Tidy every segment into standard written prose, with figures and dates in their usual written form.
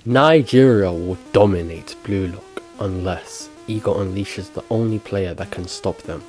Nigeria will dominate Blue Lock unless Ego unleashes the only player that can stop them,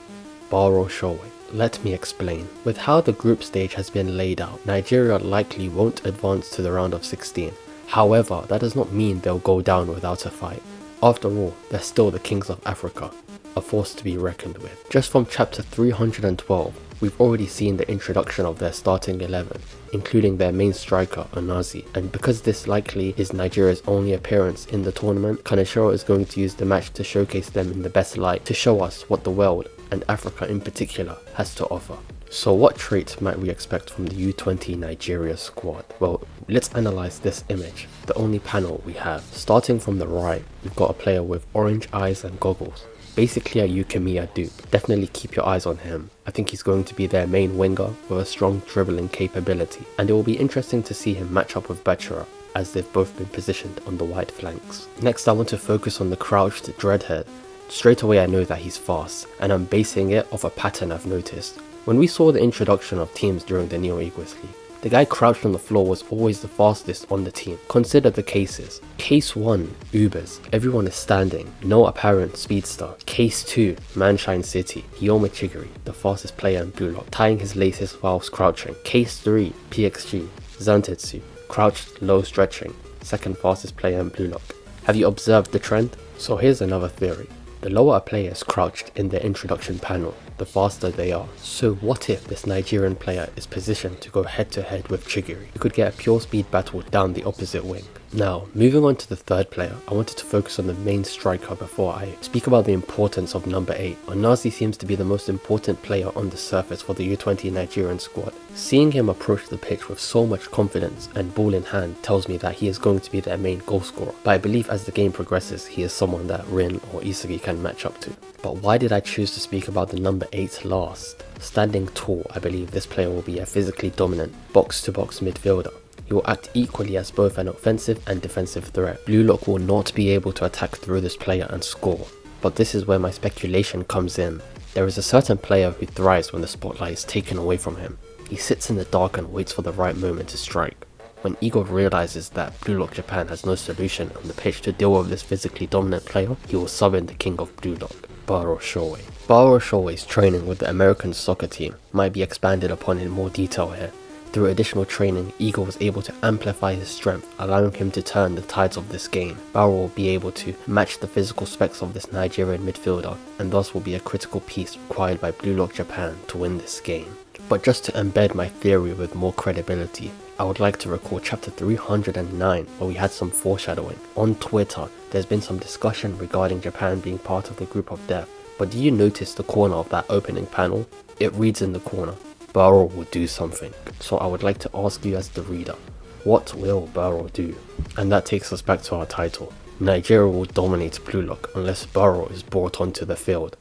Baro Showe. Let me explain. With how the group stage has been laid out, Nigeria likely won't advance to the round of 16. However, that does not mean they'll go down without a fight. After all, they're still the kings of Africa, a force to be reckoned with. Just from chapter 312, we've already seen the introduction of their starting 11, including their main striker, Onazi, and because this likely is Nigeria's only appearance in the tournament, Kaneshiro is going to use the match to showcase them in the best light, to show us what the world, and Africa in particular, has to offer. So what traits might we expect from the U20 Nigeria squad? Well, let's analyze this image, the only panel we have. Starting from the right, we've got a player with orange eyes and goggles. Basically a Yukimiya dupe. Definitely keep your eyes on him. I think he's going to be their main winger with a strong dribbling capability. And it will be interesting to see him match up with Bachara, as they've both been positioned on the wide flanks. Next I want to focus on the crouched Dreadhead. Straight away I know that he's fast, and I'm basing it off a pattern I've noticed. When we saw the introduction of teams during the Neo Eagles League, the guy crouched on the floor was always the fastest on the team. Consider the cases. Case 1, Ubers, everyone is standing, no apparent speedster. Case 2, Manshine City, Hiyoma Chigiri, the fastest player in Blue Lock, tying his laces whilst crouching. Case 3, PXG, Zantetsu, crouched, low stretching, second fastest player in Blue Lock. Have you observed the trend? So here's another theory. The lower a player is crouched in their introduction panel, the faster they are. So what if this Nigerian player is positioned to go head to head with Chigiri? You could get a pure speed battle down the opposite wing. Now, moving on to the third player, I wanted to focus on the main striker before I speak about the importance of number 8. Onazi seems to be the most important player on the surface for the U20 Nigerian squad. Seeing him approach the pitch with so much confidence and ball in hand tells me that he is going to be their main goal scorer. But I believe as the game progresses, he is someone that Rin or Isagi can match up to. But why did I choose to speak about the number 8 last? Standing tall, I believe this player will be a physically dominant box-to-box midfielder. He will act equally as both an offensive and defensive threat. Blue Lock will not be able to attack through this player and score. But this is where my speculation comes in. There is a certain player who thrives when the spotlight is taken away from him. He sits in the dark and waits for the right moment to strike. When Ego realizes that Blue Lock Japan has no solution on the pitch to deal with this physically dominant player, he will sub in the king of Blue Lock, Baro Showe. Baro Showe's training with the American soccer team might be expanded upon in more detail here. Through additional training, Ego was able to amplify his strength, allowing him to turn the tides of this game. Baro will be able to match the physical specs of this Nigerian midfielder, and thus will be a critical piece required by Blue Lock Japan to win this game. But just to embed my theory with more credibility, I would like to recall chapter 309 where we had some foreshadowing. On Twitter, there's been some discussion regarding Japan being part of the group of death, but do you notice the corner of that opening panel? It reads in the corner, Baro will do something. So I would like to ask you as the reader, what will Baro do? And that takes us back to our title. Nigeria will dominate Blue Lock unless Baro is brought onto the field.